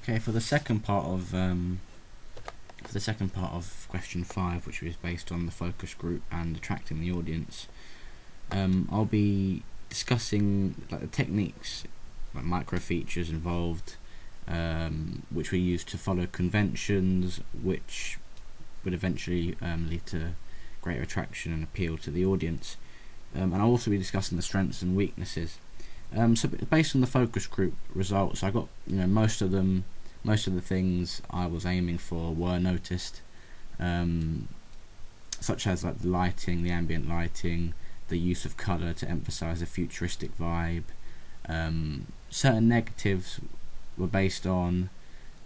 Okay, for the second part of question 5, which was based on the focus group and attracting the audience, I'll be discussing like the techniques, like micro features involved, which we use to follow conventions, which would eventually lead to greater attraction and appeal to the audience. And I'll also be discussing the strengths and weaknesses. So based on the focus group results, I got most of the things I was aiming for were noticed, such as like the lighting, the ambient lighting, the use of colour to emphasise a futuristic vibe. Certain negatives were based on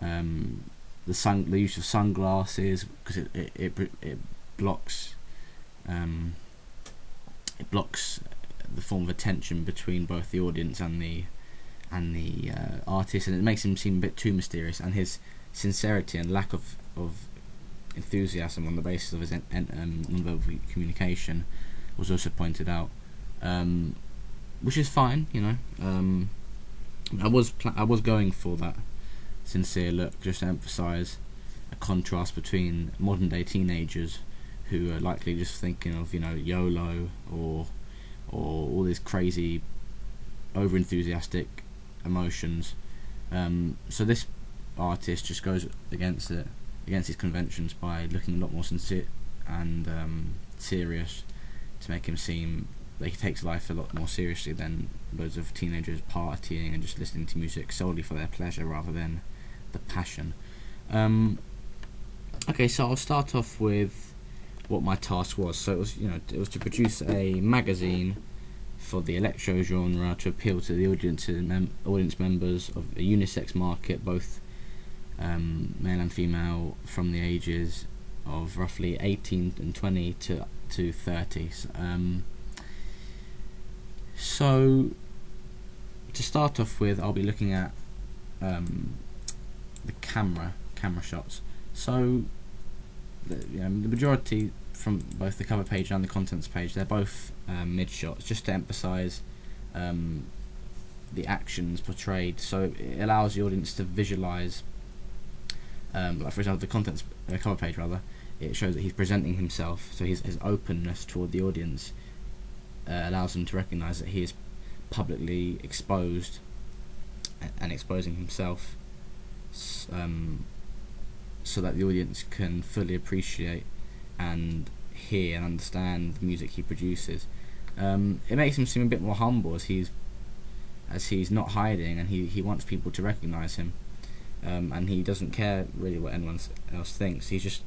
the use of sunglasses, because it blocks the form of attention between both the audience and the artist, and it makes him seem a bit too mysterious. And his sincerity and lack of enthusiasm on the basis of his non-verbal communication was also pointed out, which is fine. I was going for that sincere look, just to emphasise a contrast between modern day teenagers who are likely just thinking of YOLO or all these crazy over enthusiastic emotions. So this artist just goes against his conventions by looking a lot more sincere and serious, to make him seem like he takes life a lot more seriously than loads of teenagers partying and just listening to music solely for their pleasure rather than the passion. Okay, so I'll start off with what my task was. So it was to produce a magazine for the electro genre to appeal to the audience members of a unisex market, both male and female, from the ages of roughly 18 and 20 to 30. So to start off with, I'll be looking at the camera shots. So the majority from both the cover page and the contents page, they're both mid shots, just to emphasise the actions portrayed. So it allows the audience to visualise, like for example, the cover page rather. It shows that he's presenting himself, so his openness toward the audience allows them to recognise that he is publicly exposed and exposing himself, so that the audience can fully appreciate and hear and understand the music he produces. It makes him seem a bit more humble, as he's not hiding, and he wants people to recognise him, and he doesn't care really what anyone else thinks. He's just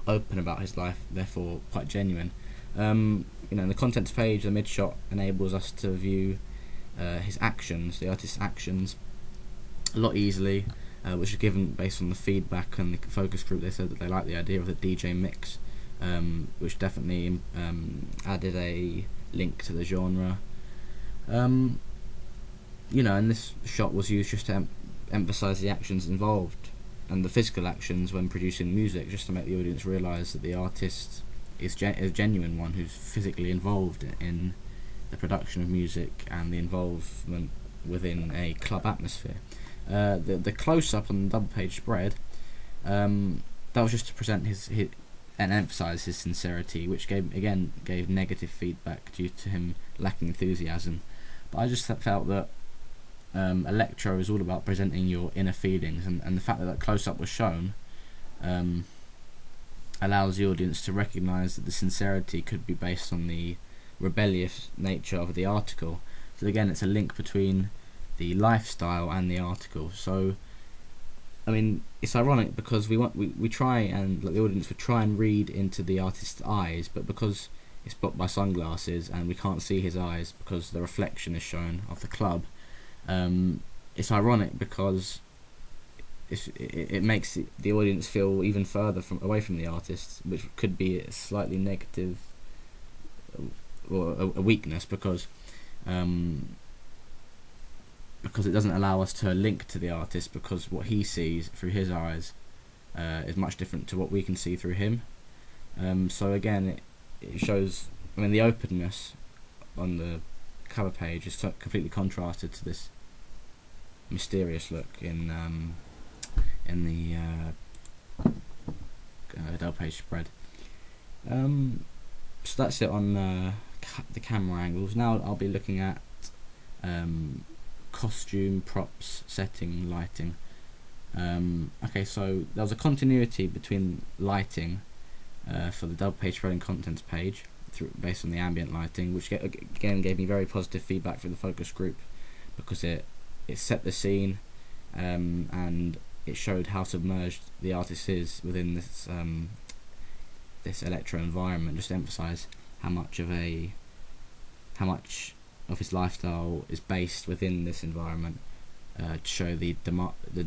open about his life, therefore quite genuine. The contents page, the mid shot, enables us to view his actions, the artist's actions, a lot easily, which is given based on the feedback and the focus group. They said that they like the idea of the DJ mix, which definitely added a link to the genre. And this shot was used just to emphasise the actions involved and the physical actions when producing music, just to make the audience realise that the artist is a genuine one who's physically involved in the production of music and the involvement within a club atmosphere. The close-up on the double-page spread, that was just to present his and emphasise his sincerity, which gave negative feedback due to him lacking enthusiasm. But I just felt that electro is all about presenting your inner feelings, and the fact that close-up was shown allows the audience to recognise that the sincerity could be based on the rebellious nature of the article. So again, it's a link between the lifestyle and the article. So it's ironic because we try and, like, the audience would try and read into the artist's eyes, but because it's blocked by sunglasses and we can't see his eyes because the reflection is shown of the club, it's ironic because it makes the audience feel even further away from the artist, which could be a slightly negative or a weakness, because it doesn't allow us to link to the artist, because what he sees through his eyes is much different to what we can see through him. So again, it shows, the openness on the cover page is completely contrasted to this mysterious look in in the double page spread. So that's it on the camera angles. Now I'll be looking at costume, props, setting, lighting. Okay, so there was a continuity between lighting for the double page spread and contents page based on the ambient lighting, which again gave me very positive feedback for the focus group, because it set the scene and it showed how submerged the artist is within this this electro environment, just to emphasize how much of his lifestyle is based within this environment, to show the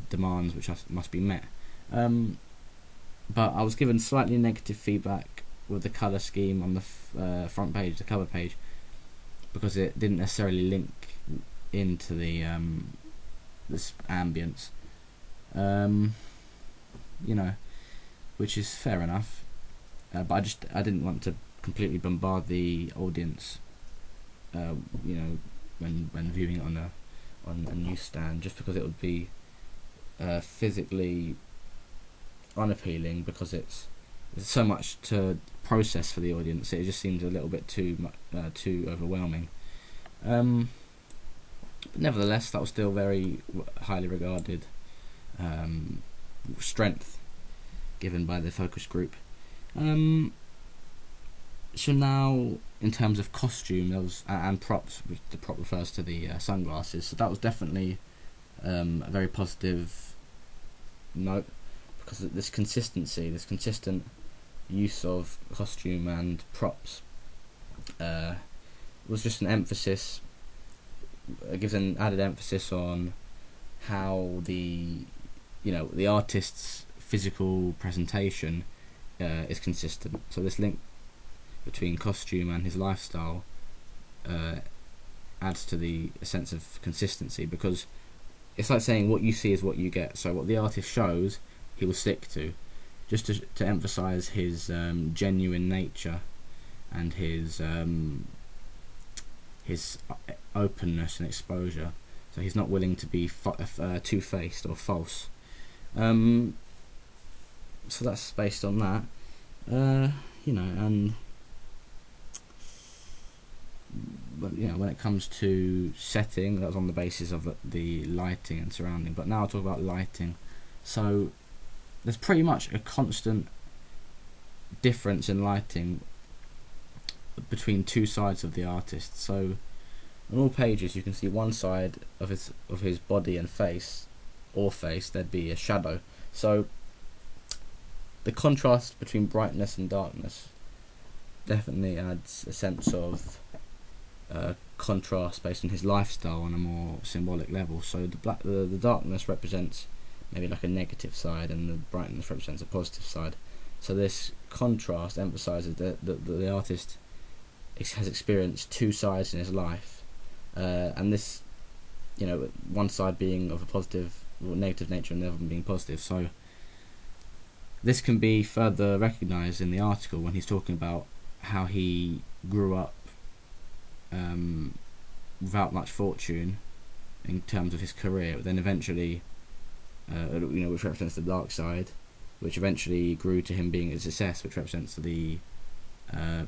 demands which must be met. But I was given slightly negative feedback with the colour scheme on the front page, the cover page, because it didn't necessarily link into the this ambience, which is fair enough. But I didn't want to completely bombard the audience, when viewing it on a newsstand, just because it would be physically unappealing, because it's so much to process for the audience. It just seems a little bit too overwhelming. But nevertheless, that was still very highly regarded strength given by the focus group. So now, in terms of costume, there was and props, which the prop refers to the sunglasses. So that was definitely a very positive note, because this consistency, this consistent use of costume and props was just an emphasis. It gives an added emphasis on how the artist's physical presentation is consistent. So this link between costume and his lifestyle adds to the sense of consistency, because it's like saying what you see is what you get. So what the artist shows, he will stick to, just to emphasize his genuine nature and his openness and exposure. So he's not willing to be two-faced or false. So that's based on that, and when it comes to setting, that was on the basis of the lighting and surrounding. But now I'll talk about lighting. So there's pretty much a constant difference in lighting between two sides of the artist. So on all pages you can see one side of his body and face, there'd be a shadow. So the contrast between brightness and darkness definitely adds a sense of contrast based on his lifestyle on a more symbolic level. So the darkness represents maybe like a negative side, and the brightness represents a positive side. So this contrast emphasizes that the artist has experienced two sides in his life, and this, one side being of a positive or negative nature and the other one being positive. So this can be further recognised in the article when he's talking about how he grew up without much fortune in terms of his career, but then eventually, which represents the dark side, which eventually grew to him being a success, which represents the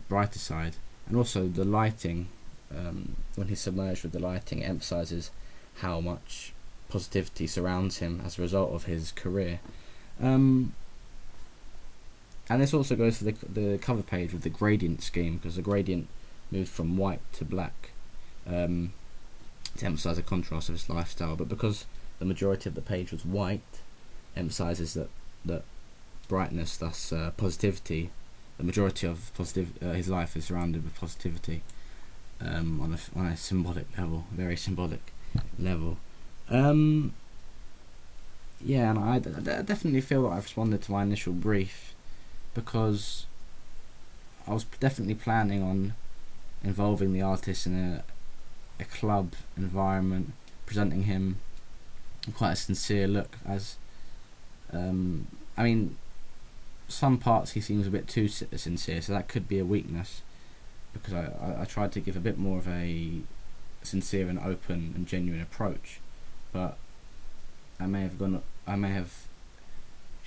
brighter side. And also the lighting, when he's submerged with the lighting, it emphasises how much positivity surrounds him as a result of his career. And this also goes for the cover page with the gradient scheme, because the gradient moved from white to black to emphasise a contrast of his lifestyle. But because the majority of the page was white, emphasises that brightness, thus positivity. The majority of his life is surrounded with positivity on a symbolic level, very symbolic level. And I definitely feel that I've responded to my initial brief, because I was definitely planning on involving the artist in a club environment, presenting him quite a sincere look, as some parts he seems a bit too sincere, so that could be a weakness, because I tried to give a bit more of a sincere and open and genuine approach, but I may have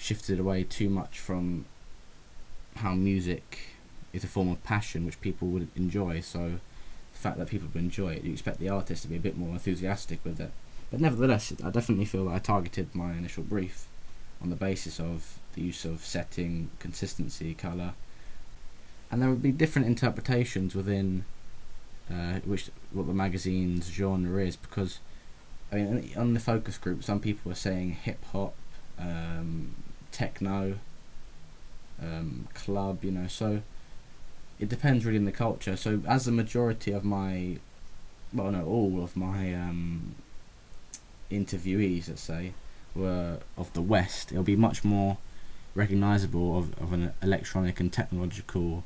shifted away too much from how music is a form of passion which people would enjoy. So the fact that people would enjoy it, you expect the artist to be a bit more enthusiastic with it. But nevertheless, I definitely feel that I targeted my initial brief on the basis of the use of setting, consistency, colour, and there would be different interpretations within what the magazine's genre is, because I mean, on the focus group, some people are saying hip hop, techno, club, so it depends really on the culture. So as the majority of my, well, no, all of my interviewees, let's say, were of the West, it'll be much more recognisable of an electronic and technological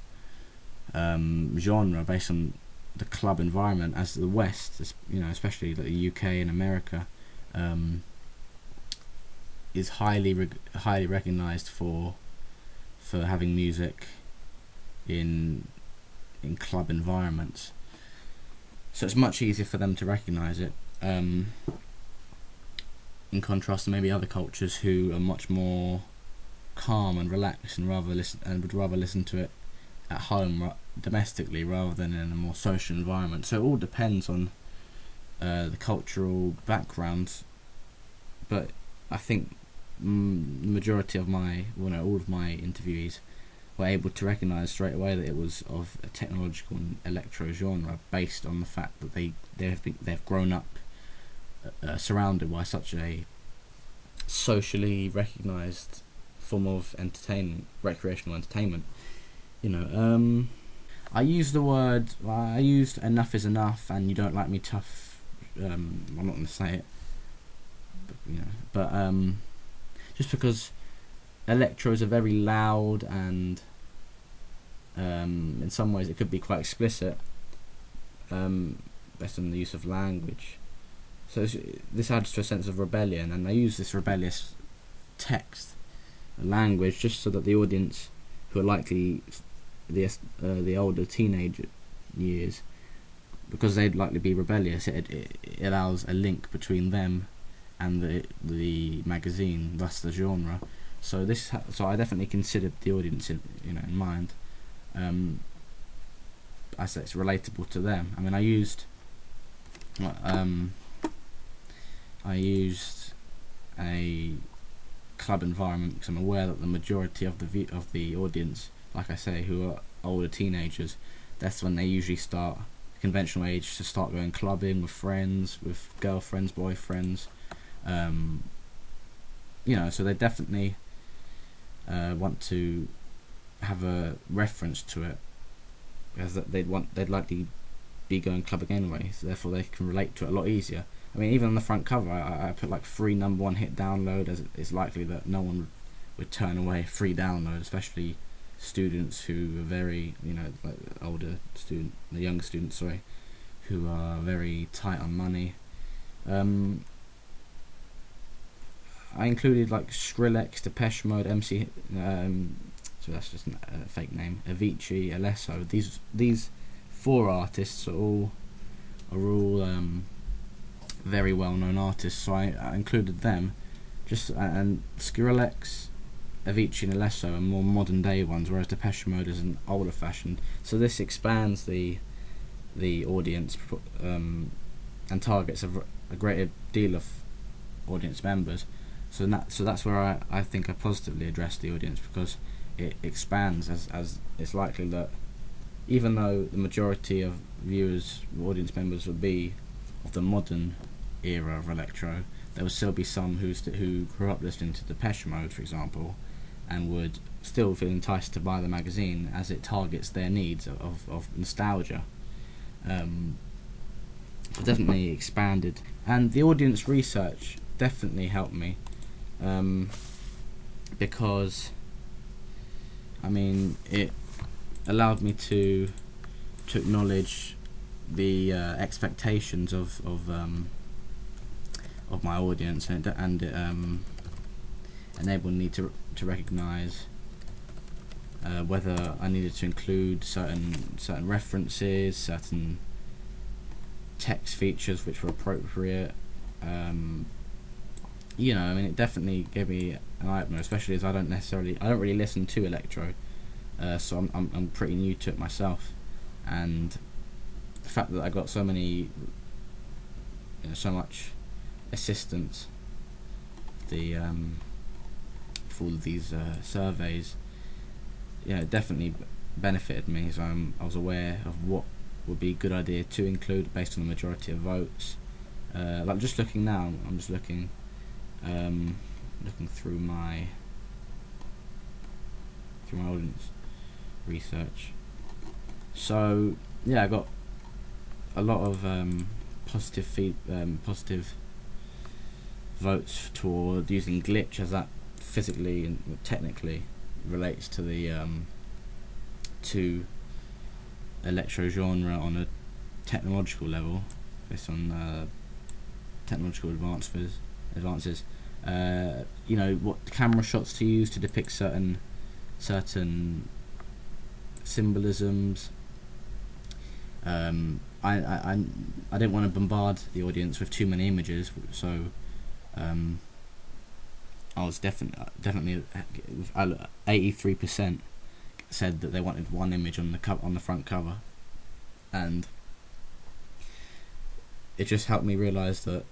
genre based on the club environment, as the West, especially the UK and America, is highly recognised for having music in club environments. So it's much easier for them to recognise it. In contrast to maybe other cultures who are much more calm and relaxed and would rather listen to it at home domestically rather than in a more social environment. So it all depends on the cultural backgrounds, but I think the majority of all of my interviewees were able to recognise straight away that it was of a technological and electro genre, based on the fact that they've grown up surrounded by such a socially recognised form of entertainment, recreational entertainment. I used enough is enough and you don't like me tough. I'm not going to say it, but just because electro is a very loud and in some ways it could be quite explicit, based on the use of language. So this adds to a sense of rebellion, and I use this rebellious text, language, just so that the audience, who are likely the older teenage years, because they'd likely be rebellious, it allows a link between them and the magazine, thus the genre. So I definitely considered the audience in mind, as it's relatable to them. I mean, I used a club environment because I'm aware that the majority of the audience, like I say, who are older teenagers, that's when they usually start, conventional age, to start going clubbing with friends, with girlfriends, boyfriends. So they definitely want to have a reference to it, because they'd likely be going clubbing anyway, so therefore they can relate to it a lot easier. I mean, even on the front cover, I put like free number one hit download, as it's likely that no one would turn away free download, especially students who are very, like the younger students, who are very tight on money. I included like Skrillex, Depeche Mode, MC, so that's just a fake name, Avicii, Alesso. These four artists are all very well known artists, so I included them. And Skrillex, Avicii and Alesso are more modern day ones, whereas Depeche Mode is an older fashioned. So this expands the audience and targets a greater deal of audience members. So that's where I think I positively address the audience, because it expands, as it's likely that even though the majority of viewers, audience members, would be of the modern era of electro, there would still be some who grew up listening to Depeche Mode, for example, and would still feel enticed to buy the magazine, as it targets their needs of nostalgia. Definitely expanded, and the audience research definitely helped me, because it allowed me to acknowledge the expectations of my audience, and it enabled me to recognise whether I needed to include certain references, certain text features which were appropriate, I mean, it definitely gave me an eye opener, especially as I don't really listen to electro, so I'm pretty new to it myself, and the fact that I got so much assistance, for all of these surveys, it definitely benefited me. So I was aware of what would be a good idea to include based on the majority of votes. Like just looking now, I'm just looking through my audience research. So I got a lot of positive votes toward using glitch, as that physically and technically relates to the to electro genre on a technological level, based on technological advances. What camera shots to use to depict certain symbolisms. I didn't want to bombard the audience with too many images, so I was definitely 83% said that they wanted one image on the front cover, and it just helped me realise that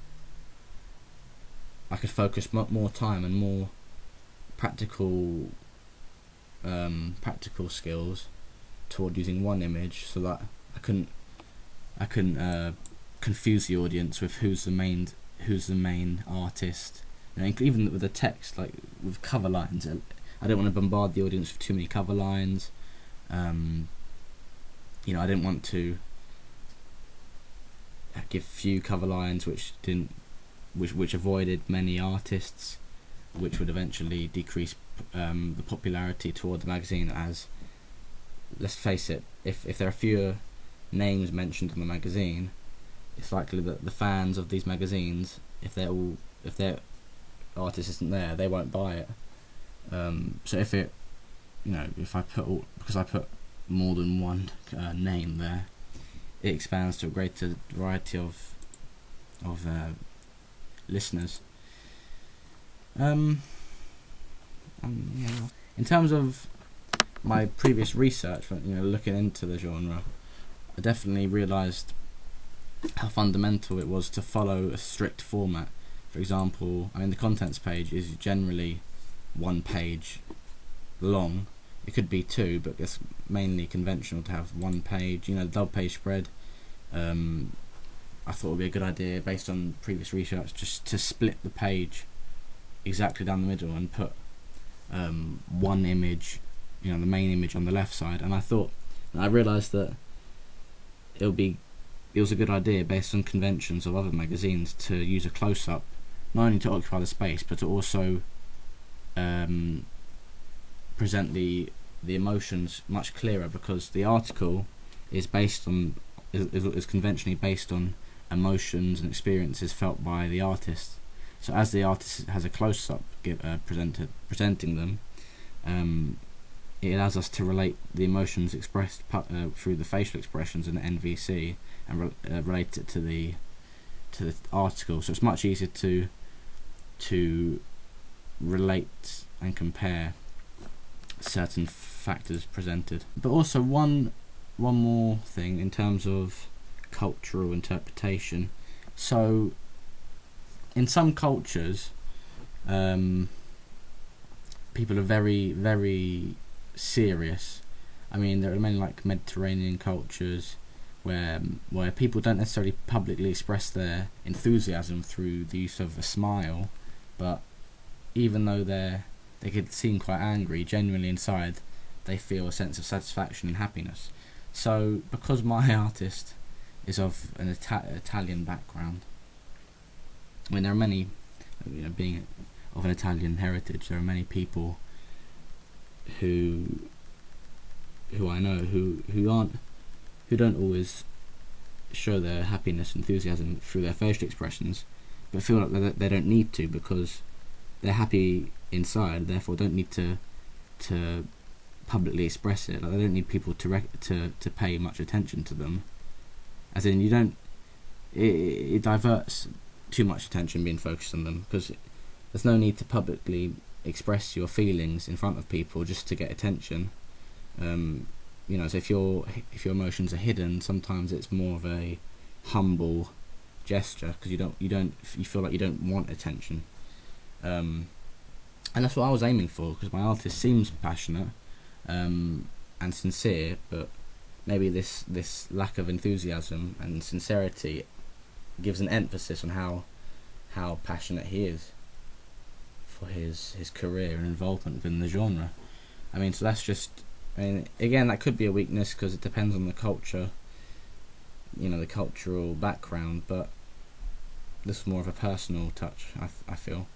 I could focus more time and more practical skills toward using one image, so that I couldn't confuse the audience with who's the main artist. Even with the text, like with cover lines, I didn't want to bombard the audience with too many cover lines. I didn't want to give few cover lines which avoided many artists, which would eventually decrease the popularity toward the magazine. As, let's face it, if there are fewer names mentioned in the magazine, it's likely that the fans of these magazines, if their artist isn't there, they won't buy it. So if I put more than one name there, it expands to a greater variety of listeners. In terms of my previous research, looking into the genre, I definitely realised how fundamental it was to follow a strict format. For example, the contents page is generally one page long. It could be two, but it's mainly conventional to have one page. The double page spread, I thought would be a good idea based on previous research, just to split the page exactly down the middle and put one image, the main image on the left side. And I realised that it was a good idea based on conventions of other magazines to use a close-up, not only to occupy the space, but to also present the emotions much clearer, because the article is conventionally based on emotions and experiences felt by the artist. So as the artist has a close-up presenting them, it allows us to relate the emotions expressed through the facial expressions in the NVC and relate it to the article. So it's much easier to relate and compare certain factors presented. But also one more thing in terms of cultural interpretation. So in some cultures, people are very, very serious. There are many like Mediterranean cultures where people don't necessarily publicly express their enthusiasm through the use of a smile, but even though they could seem quite angry, genuinely inside they feel a sense of satisfaction and happiness. So because my artist is of an Italian background, there are many, being of an Italian heritage, there are many people who I know who don't always show their happiness and enthusiasm through their facial expressions, but feel like they don't need to, because they're happy inside, therefore don't need to publicly express it. Like, they don't need people to pay much attention to them. As in, it diverts too much attention being focused on them, because there's no need to publicly express your feelings in front of people just to get attention. So if your emotions are hidden, sometimes it's more of a humble gesture because you feel like you don't want attention. And that's what I was aiming for, because my artist seems passionate and sincere, but maybe this lack of enthusiasm and sincerity gives an emphasis on how passionate he is for his career and involvement within the genre. So that's just, again, that could be a weakness because it depends on the culture, the cultural background, but this is more of a personal touch, I feel.